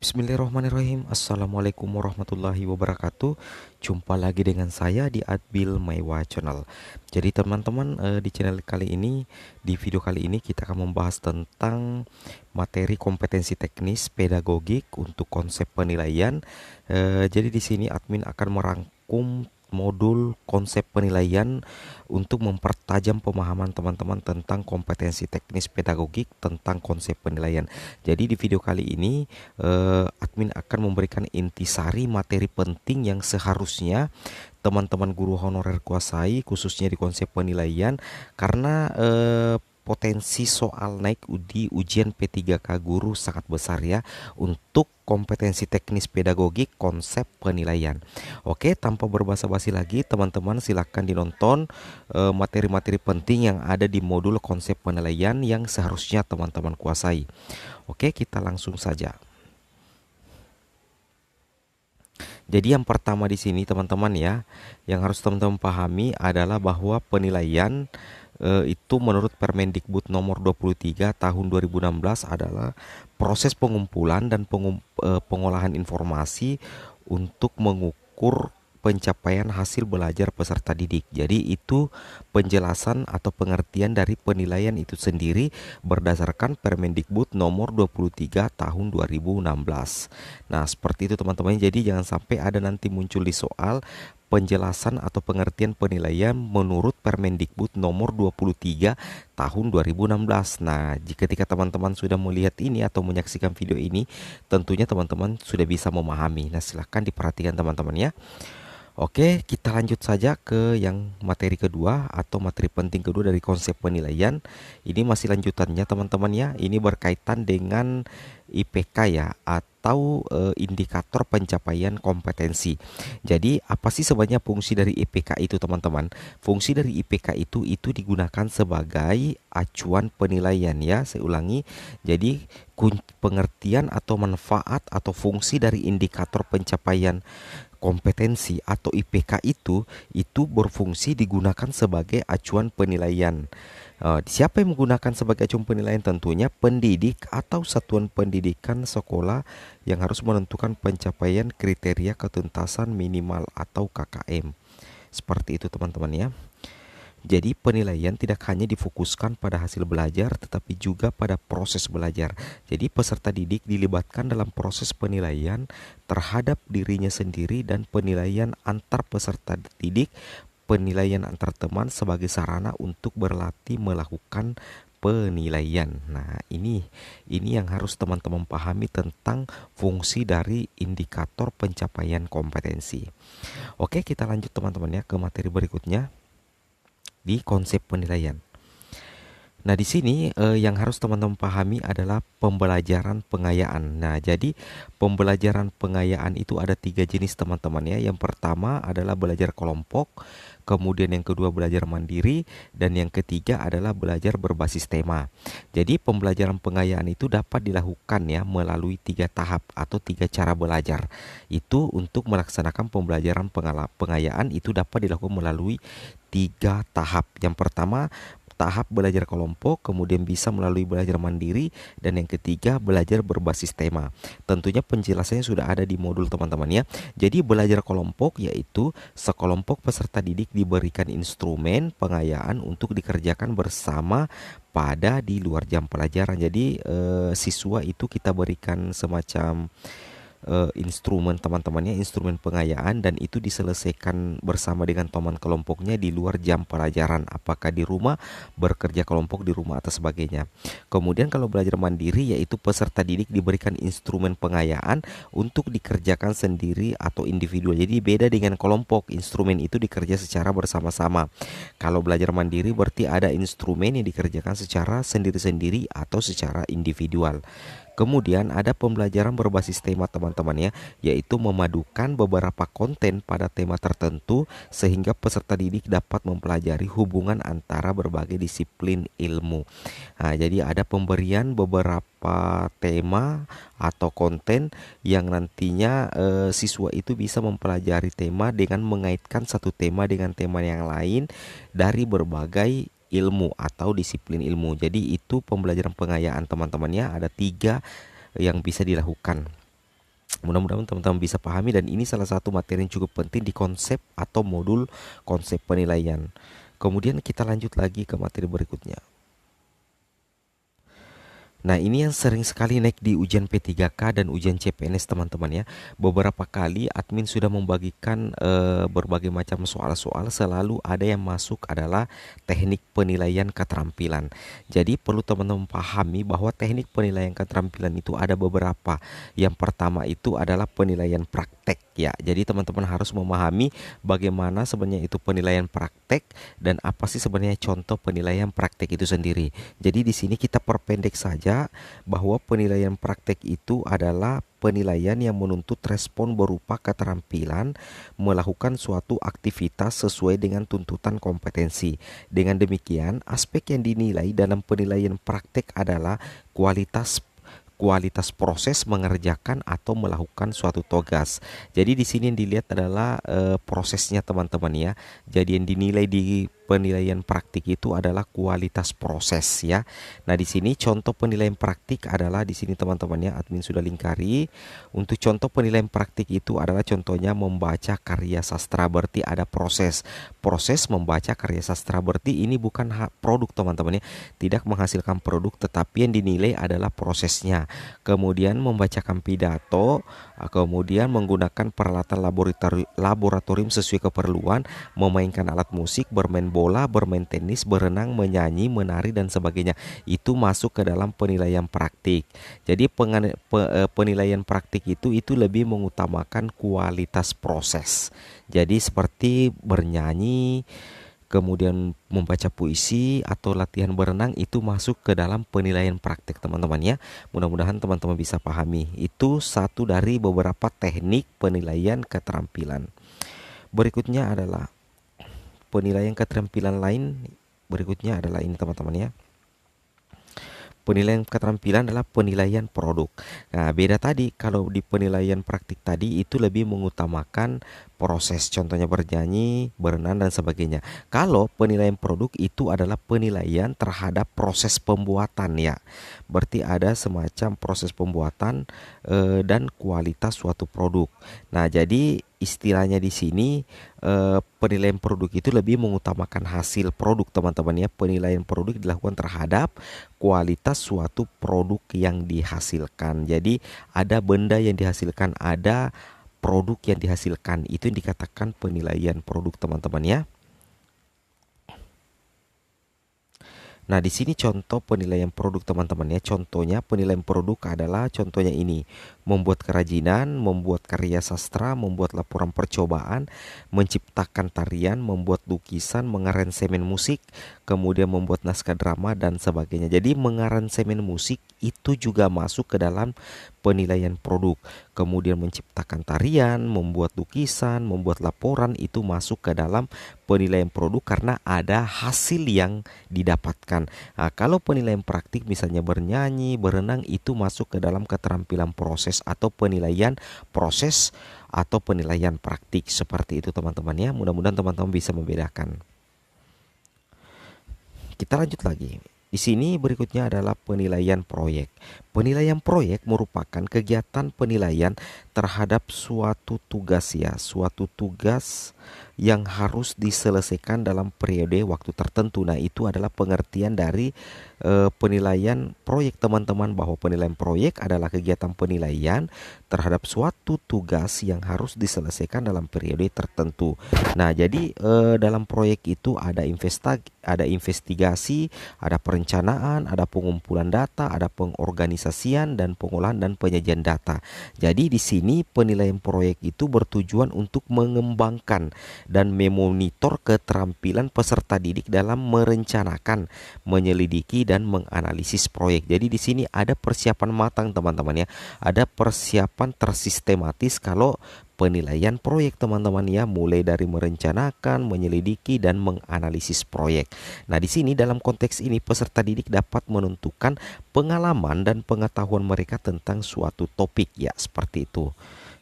Bismillahirrahmanirrahim. Assalamualaikum warahmatullahi wabarakatuh. Jumpa lagi dengan saya di Adbil Maiwa Channel. Jadi teman-teman, di channel kali ini, di video kali ini kita akan membahas tentang materi kompetensi teknis pedagogik untuk konsep penilaian. Jadi di sini admin akan merangkum modul konsep penilaian untuk mempertajam pemahaman teman-teman tentang kompetensi teknis pedagogik tentang konsep penilaian. Jadi di video kali ini admin akan memberikan intisari materi penting yang seharusnya teman-teman guru honorer kuasai khususnya di konsep penilaian karena potensi soal naik di ujian P3K guru sangat besar ya untuk kompetensi teknis pedagogik konsep penilaian. Oke, tanpa berbasa-basi lagi teman-teman silakan dinonton materi-materi penting yang ada di modul konsep penilaian yang seharusnya teman-teman kuasai. Oke, kita langsung saja. Jadi yang pertama di sini teman-teman ya, yang harus teman-teman pahami adalah bahwa penilaian itu menurut Permendikbud nomor 23 tahun 2016 adalah proses pengumpulan dan pengolahan informasi untuk mengukur pencapaian hasil belajar peserta didik. Jadi itu penjelasan atau pengertian dari penilaian itu sendiri berdasarkan Permendikbud nomor 23 tahun 2016. Nah, seperti itu teman-teman. Jadi jangan sampai ada nanti muncul di soal penjelasan atau pengertian penilaian menurut Permendikbud nomor 23 tahun 2016. Nah, ketika teman-teman sudah melihat ini atau menyaksikan video ini, tentunya teman-teman sudah bisa memahami. Nah, silahkan diperhatikan teman-teman ya. Oke, kita lanjut saja ke yang materi kedua atau materi penting kedua dari konsep penilaian. Ini masih lanjutannya teman-teman ya. Ini berkaitan dengan IPK ya atau indikator pencapaian kompetensi. Jadi apa sih sebenarnya fungsi dari IPK itu teman-teman? Fungsi dari IPK itu digunakan sebagai acuan penilaian ya. Saya ulangi. Jadi pengertian atau manfaat atau fungsi dari indikator pencapaian kompetensi atau IPK itu berfungsi digunakan sebagai acuan penilaian. Siapa yang menggunakan sebagai acuan penilaian? Tentunya pendidik atau satuan pendidikan sekolah yang harus menentukan pencapaian kriteria ketuntasan minimal atau KKM. Seperti itu teman-teman ya. Jadi penilaian tidak hanya difokuskan pada hasil belajar tetapi juga pada proses belajar. Jadi peserta didik dilibatkan dalam proses penilaian terhadap dirinya sendiri dan penilaian antar peserta didik, penilaian antar teman sebagai sarana untuk berlatih melakukan penilaian. Nah, ini yang harus teman-teman pahami tentang fungsi dari indikator pencapaian kompetensi. Oke, kita lanjut teman-teman ya ke materi berikutnya di konsep penilaian. Nah, di sini yang harus teman-teman pahami adalah pembelajaran pengayaan. Nah, jadi pembelajaran pengayaan itu ada 3 jenis teman-teman ya. Yang pertama adalah belajar kelompok, kemudian yang kedua belajar mandiri, dan yang ketiga adalah belajar berbasis tema. Jadi pembelajaran pengayaan itu dapat dilakukan ya melalui 3 tahap atau 3 cara belajar. Itu untuk melaksanakan pembelajaran pengayaan itu dapat dilakukan melalui 3 tahap. Yang pertama tahap belajar kelompok, kemudian bisa melalui belajar mandiri, dan yang ketiga belajar berbasis tema. Tentunya penjelasannya sudah ada di modul teman-teman ya. Jadi belajar kelompok yaitu sekelompok peserta didik diberikan instrumen pengayaan untuk dikerjakan bersama pada di luar jam pelajaran. Jadi siswa itu kita berikan semacam instrumen teman-temannya, instrumen pengayaan, dan itu diselesaikan bersama dengan teman kelompoknya di luar jam pelajaran, apakah di rumah, bekerja kelompok di rumah atau sebagainya. Kemudian kalau belajar mandiri yaitu peserta didik diberikan instrumen pengayaan untuk dikerjakan sendiri atau individual. Jadi beda dengan kelompok, instrumen itu dikerja secara bersama-sama. Kalau belajar mandiri berarti ada instrumen yang dikerjakan secara sendiri-sendiri atau secara individual. Kemudian ada pembelajaran berbasis tema teman-teman ya, yaitu memadukan beberapa konten pada tema tertentu sehingga peserta didik dapat mempelajari hubungan antara berbagai disiplin ilmu. Nah, jadi ada pemberian beberapa tema atau konten yang nantinya siswa itu bisa mempelajari tema dengan mengaitkan satu tema dengan tema yang lain dari berbagai ilmu atau disiplin ilmu. Jadi itu pembelajaran pengayaan teman-temannya ada 3 yang bisa dilakukan. Mudah-mudahan teman-teman bisa pahami, dan ini salah satu materi yang cukup penting di konsep atau modul konsep penilaian. Kemudian kita lanjut lagi ke materi berikutnya. Nah, ini yang sering sekali naik di ujian P3K dan ujian CPNS teman-teman ya. Beberapa kali admin sudah membagikan berbagai macam soal-soal, selalu ada yang masuk adalah teknik penilaian keterampilan. Jadi perlu teman-teman pahami bahwa teknik penilaian keterampilan itu ada beberapa. Yang pertama itu adalah penilaian praktek ya. Jadi teman-teman harus memahami bagaimana sebenarnya itu penilaian praktek dan apa sih sebenarnya contoh penilaian praktek itu sendiri. Jadi di sini kita perpendek saja bahwa penilaian praktek itu adalah penilaian yang menuntut respon berupa keterampilan melakukan suatu aktivitas sesuai dengan tuntutan kompetensi. Dengan demikian, aspek yang dinilai dalam penilaian praktek adalah kualitas proses mengerjakan atau melakukan suatu tugas. Jadi di sini yang dilihat adalah prosesnya teman-teman ya. Jadi yang dinilai di penilaian praktik itu adalah kualitas proses ya. Nah, di sini contoh penilaian praktik adalah di sini teman-teman ya, admin sudah lingkari. Untuk contoh penilaian praktik itu adalah contohnya membaca karya sastra, berarti ada proses membaca karya sastra, berarti ini bukan produk teman-teman ya, tidak menghasilkan produk, tetapi yang dinilai adalah prosesnya. Kemudian membacakan pidato, kemudian menggunakan peralatan laboratorium sesuai keperluan, memainkan alat musik, bermain bola, bermain tenis, berenang, menyanyi, menari dan sebagainya. Itu masuk ke dalam penilaian praktik. Jadi penilaian praktik itu lebih mengutamakan kualitas proses. Jadi seperti bernyanyi, kemudian membaca puisi atau latihan berenang itu masuk ke dalam penilaian praktik teman-teman ya. Mudah-mudahan teman-teman bisa pahami. Itu satu dari beberapa teknik penilaian keterampilan. Berikutnya adalah penilaian keterampilan lain. Berikutnya adalah ini teman-teman ya. Penilaian keterampilan adalah penilaian produk. Nah, beda tadi, kalau di penilaian praktik tadi itu lebih mengutamakan proses, contohnya bernyanyi, berenang dan sebagainya. Kalau penilaian produk itu adalah penilaian terhadap proses pembuatan ya. Berarti ada semacam proses pembuatan dan kualitas suatu produk. Nah, jadi istilahnya di sini penilaian produk itu lebih mengutamakan hasil produk teman-teman ya. Penilaian produk dilakukan terhadap kualitas suatu produk yang dihasilkan. Jadi ada benda yang dihasilkan, ada produk yang dihasilkan, itu yang dikatakan penilaian produk teman-teman ya. Nah, di sini contoh penilaian produk teman-teman ya. Contohnya penilaian produk adalah contohnya ini: membuat kerajinan, membuat karya sastra, membuat laporan percobaan, menciptakan tarian, membuat lukisan, mengaransemen musik, kemudian membuat naskah drama dan sebagainya. Jadi mengaransemen musik itu juga masuk ke dalam penilaian produk. Kemudian menciptakan tarian, membuat lukisan, membuat laporan itu masuk ke dalam penilaian produk karena ada hasil yang didapatkan. Nah, kalau penilaian praktik misalnya bernyanyi, berenang itu masuk ke dalam keterampilan proses atau penilaian proses atau penilaian praktik. Seperti itu teman-teman ya. Mudah-mudahan teman-teman bisa membedakan. Kita lanjut lagi. Di sini berikutnya adalah penilaian proyek. Penilaian proyek merupakan kegiatan penilaian terhadap suatu tugas ya, suatu tugas yang harus diselesaikan dalam periode waktu tertentu. Nah, itu adalah pengertian dari penilaian proyek teman-teman, bahwa penilaian proyek adalah kegiatan penilaian terhadap suatu tugas yang harus diselesaikan dalam periode tertentu. Nah, jadi dalam proyek itu ada investigasi, ada perencanaan, ada pengumpulan data, ada pengorganisasian dan pengolahan dan penyajian data. Jadi di sini penilaian proyek itu bertujuan untuk mengembangkan dan memonitor keterampilan peserta didik dalam merencanakan, menyelidiki dan menganalisis proyek. Jadi di sini ada persiapan matang teman-teman ya. Ada persiapan tersistematis kalau penilaian proyek teman-teman ya, mulai dari merencanakan, menyelidiki dan menganalisis proyek. Nah, di sini dalam konteks ini peserta didik dapat menentukan pengalaman dan pengetahuan mereka tentang suatu topik ya, seperti itu.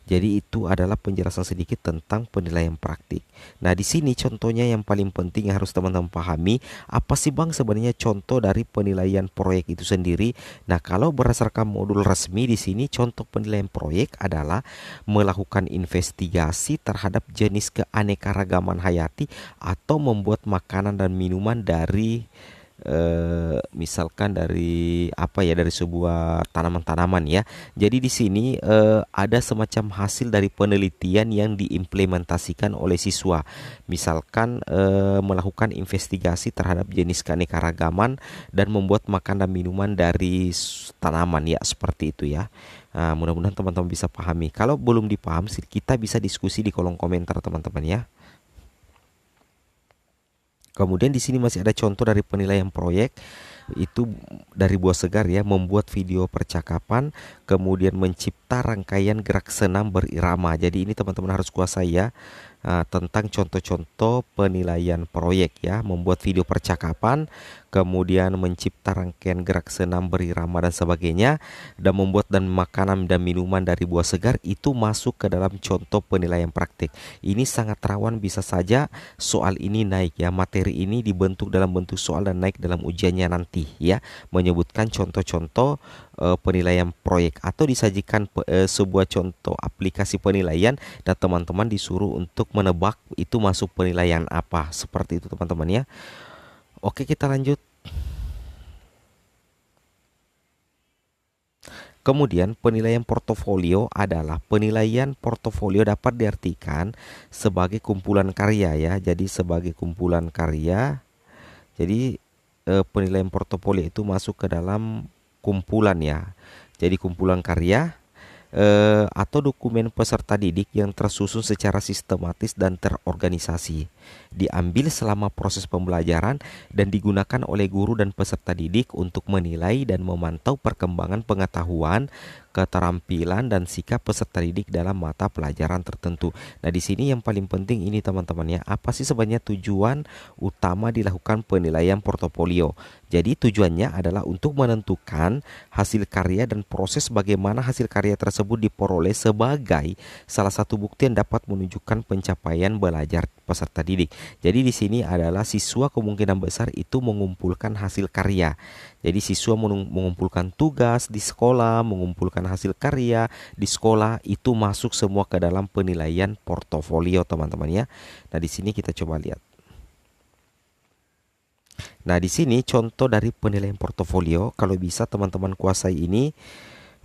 Jadi itu adalah penjelasan sedikit tentang penilaian praktik. Nah, di sini contohnya yang paling penting yang harus teman-teman pahami, apa sih Bang sebenarnya contoh dari penilaian proyek itu sendiri? Nah, kalau berdasarkan modul resmi di sini contoh penilaian proyek adalah melakukan investigasi terhadap jenis keanekaragaman hayati atau membuat makanan dan minuman dari misalkan dari apa ya, dari sebuah tanaman-tanaman ya. Jadi di sini ada semacam hasil dari penelitian yang diimplementasikan oleh siswa. Misalkan melakukan investigasi terhadap jenis keanekaragaman dan membuat makanan dan minuman dari tanaman ya, seperti itu ya. Nah, mudah-mudahan teman-teman bisa pahami. Kalau belum dipaham, kita bisa diskusi di kolom komentar teman-teman ya. Kemudian di sini masih ada contoh dari penilaian proyek, itu dari Buah Segar ya, membuat video percakapan, kemudian mencipta rangkaian gerak senam berirama. Jadi ini teman-teman harus kuasai ya. Tentang contoh-contoh penilaian proyek ya, membuat video percakapan, kemudian mencipta rangkaian gerak senam berirama dan sebagainya, dan membuat dan makanan dan minuman dari buah segar itu masuk ke dalam contoh penilaian praktik. Ini sangat rawan bisa saja soal ini naik ya, materi ini dibentuk dalam bentuk soal dan naik dalam ujiannya nanti ya, menyebutkan contoh-contoh penilaian proyek atau disajikan sebuah contoh aplikasi penilaian dan teman-teman disuruh untuk menebak itu masuk penilaian apa, seperti itu teman-teman ya. Oke, kita lanjut. Kemudian penilaian portofolio adalah penilaian portofolio dapat diartikan sebagai kumpulan karya ya. Jadi sebagai kumpulan karya. Jadi penilaian portofolio itu masuk ke dalam kumpulan ya. Jadi kumpulan karya atau dokumen peserta didik yang tersusun secara sistematis dan terorganisasi, diambil selama proses pembelajaran dan digunakan oleh guru dan peserta didik untuk menilai dan memantau perkembangan pengetahuan, keterampilan dan sikap peserta didik dalam mata pelajaran tertentu. Nah, di sini yang paling penting ini teman-teman ya, apa sih sebenarnya tujuan utama dilakukan penilaian portofolio? Jadi tujuannya adalah untuk menentukan hasil karya dan proses bagaimana hasil karya tersebut diperoleh sebagai salah satu bukti yang dapat menunjukkan pencapaian belajar peserta didik. Jadi di sini adalah siswa kemungkinan besar itu mengumpulkan hasil karya. Jadi siswa mengumpulkan tugas di sekolah, mengumpulkan hasil karya di sekolah, itu masuk semua ke dalam penilaian portofolio teman-teman ya. Nah, di sini kita coba lihat. Nah, di sini contoh dari penilaian portofolio, kalau bisa teman-teman kuasai ini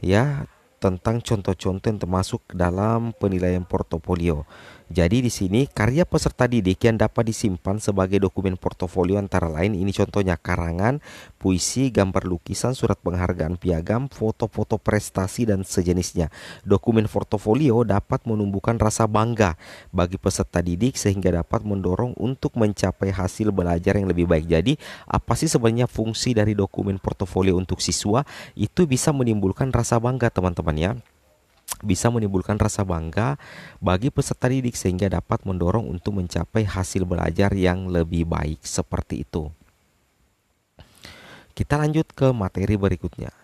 ya, tentang contoh-contoh yang termasuk dalam penilaian portofolio. Jadi di sini karya peserta didik yang dapat disimpan sebagai dokumen portofolio antara lain ini contohnya karangan, puisi, gambar lukisan, surat penghargaan piagam, foto-foto prestasi dan sejenisnya. Dokumen portofolio dapat menumbuhkan rasa bangga bagi peserta didik sehingga dapat mendorong untuk mencapai hasil belajar yang lebih baik. Jadi apa sih sebenarnya fungsi dari dokumen portofolio untuk siswa? Itu bisa menimbulkan rasa bangga teman-teman ya, bisa menimbulkan rasa bangga bagi peserta didik sehingga dapat mendorong untuk mencapai hasil belajar yang lebih baik, seperti itu. Kita lanjut ke materi berikutnya.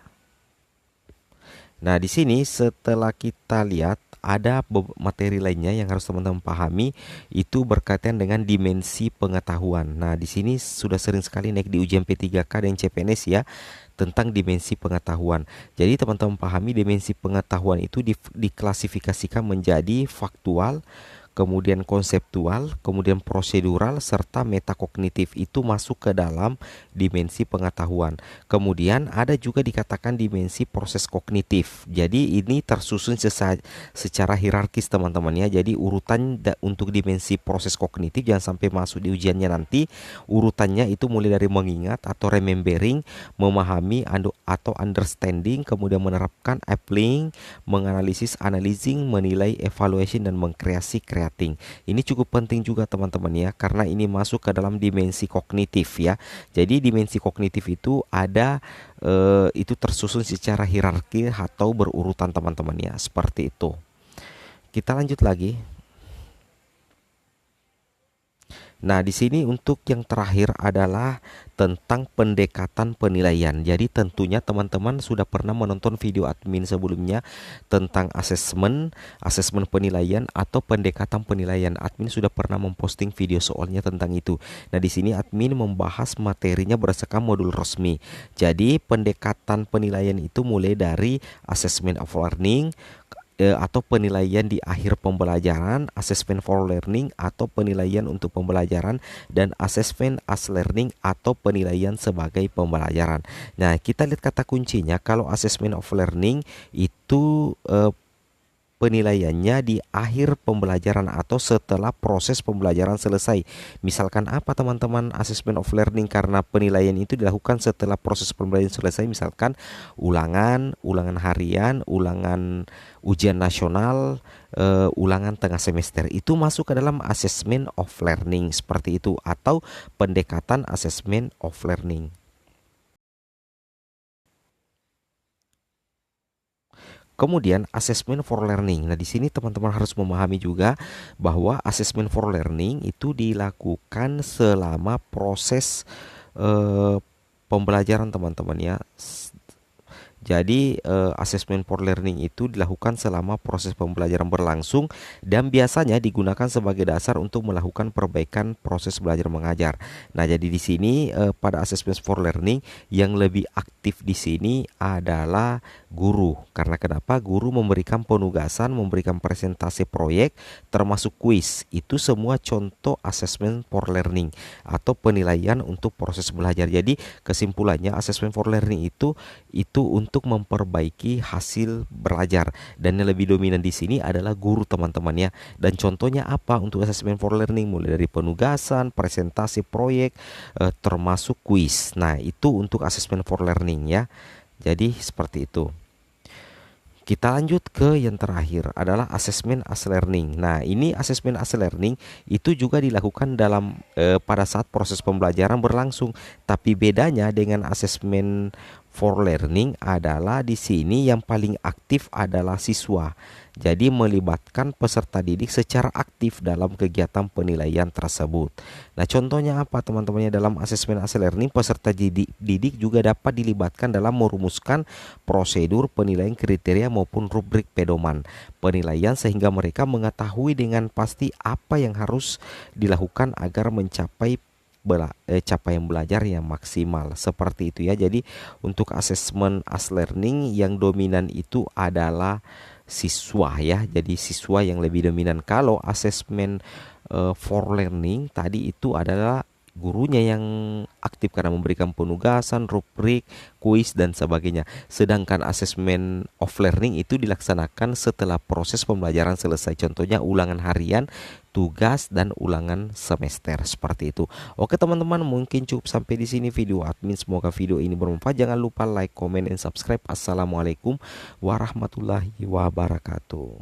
Nah, di sini setelah kita lihat ada materi lainnya yang harus teman-teman pahami, itu berkaitan dengan dimensi pengetahuan. Nah, di sini sudah sering sekali naik di ujian P3K dan CPNS ya, tentang dimensi pengetahuan. Jadi teman-teman pahami dimensi pengetahuan itu diklasifikasikan menjadi faktual, kemudian konseptual, kemudian prosedural, serta metakognitif. Itu masuk ke dalam dimensi pengetahuan. Kemudian ada juga dikatakan dimensi proses kognitif. Jadi ini tersusun secara hierarkis teman-teman ya. Jadi urutan untuk dimensi proses kognitif jangan sampai masuk di ujiannya nanti. Urutannya itu mulai dari mengingat atau remembering, memahami atau understanding, kemudian menerapkan, applying, menganalisis, analyzing, menilai, evaluation, dan mengkreasi, creating. Ini cukup penting juga teman-teman ya, karena ini masuk ke dalam dimensi kognitif ya. Jadi dimensi kognitif itu ada itu tersusun secara hierarki atau berurutan teman-teman ya, seperti itu. Kita lanjut lagi. Nah, di sini untuk yang terakhir adalah tentang pendekatan penilaian. Jadi tentunya teman-teman sudah pernah menonton video admin sebelumnya tentang asesmen penilaian atau pendekatan penilaian. Admin sudah pernah memposting video soalnya tentang itu. Nah, di sini admin membahas materinya berdasarkan modul resmi. Jadi pendekatan penilaian itu mulai dari assessment of learning atau penilaian di akhir pembelajaran, assessment for learning atau penilaian untuk pembelajaran, dan assessment as learning atau penilaian sebagai pembelajaran. Nah, kita lihat kata kuncinya. Kalau assessment of learning itu penilaiannya di akhir pembelajaran atau setelah proses pembelajaran selesai. Misalkan apa teman-teman assessment of learning, karena penilaian itu dilakukan setelah proses pembelajaran selesai. Misalkan ulangan harian, ulangan ujian nasional, ulangan tengah semester. Itu masuk ke dalam assessment of learning seperti itu, atau pendekatan assessment of learning. Kemudian assessment for learning. Nah, di sini teman-teman harus memahami juga bahwa assessment for learning itu dilakukan selama proses eh, pembelajaran teman-teman ya. Jadi assessment for learning itu dilakukan selama proses pembelajaran berlangsung dan biasanya digunakan sebagai dasar untuk melakukan perbaikan proses belajar mengajar. Nah, jadi di sini pada assessment for learning yang lebih aktif di sini adalah guru. Karena kenapa? Guru memberikan penugasan, memberikan presentasi proyek, termasuk kuis. Itu semua contoh assessment for learning atau penilaian untuk proses belajar. Jadi kesimpulannya assessment for learning itu untuk memperbaiki hasil belajar, dan yang lebih dominan di sini adalah guru teman-teman ya. Dan contohnya apa untuk assessment for learning? Mulai dari penugasan, presentasi proyek, termasuk kuis. Nah, itu untuk assessment for learning ya. Jadi seperti itu. Kita lanjut ke yang terakhir adalah assessment as learning. Nah, ini assessment as learning itu juga dilakukan pada saat proses pembelajaran berlangsung. Tapi bedanya dengan assessment for learning adalah di sini yang paling aktif adalah siswa. Jadi melibatkan peserta didik secara aktif dalam kegiatan penilaian tersebut. Nah, contohnya apa teman-temannya? Dalam assessment as learning, peserta didik juga dapat dilibatkan dalam merumuskan prosedur penilaian kriteria maupun rubrik pedoman penilaian, sehingga mereka mengetahui dengan pasti apa yang harus dilakukan agar mencapai capaian belajar yang maksimal. Seperti itu ya. Jadi untuk assessment as learning yang dominan itu adalah siswa ya. Jadi siswa yang lebih dominan. Kalau assessment for learning tadi itu adalah gurunya yang aktif karena memberikan penugasan, rubrik, kuis dan sebagainya. Sedangkan assessment of learning itu dilaksanakan setelah proses pembelajaran selesai. Contohnya ulangan harian, tugas dan ulangan semester seperti itu. Oke teman-teman, mungkin cukup sampai di sini video admin. Semoga video ini bermanfaat. Jangan lupa like, comment, dan subscribe. Assalamualaikum warahmatullahi wabarakatuh.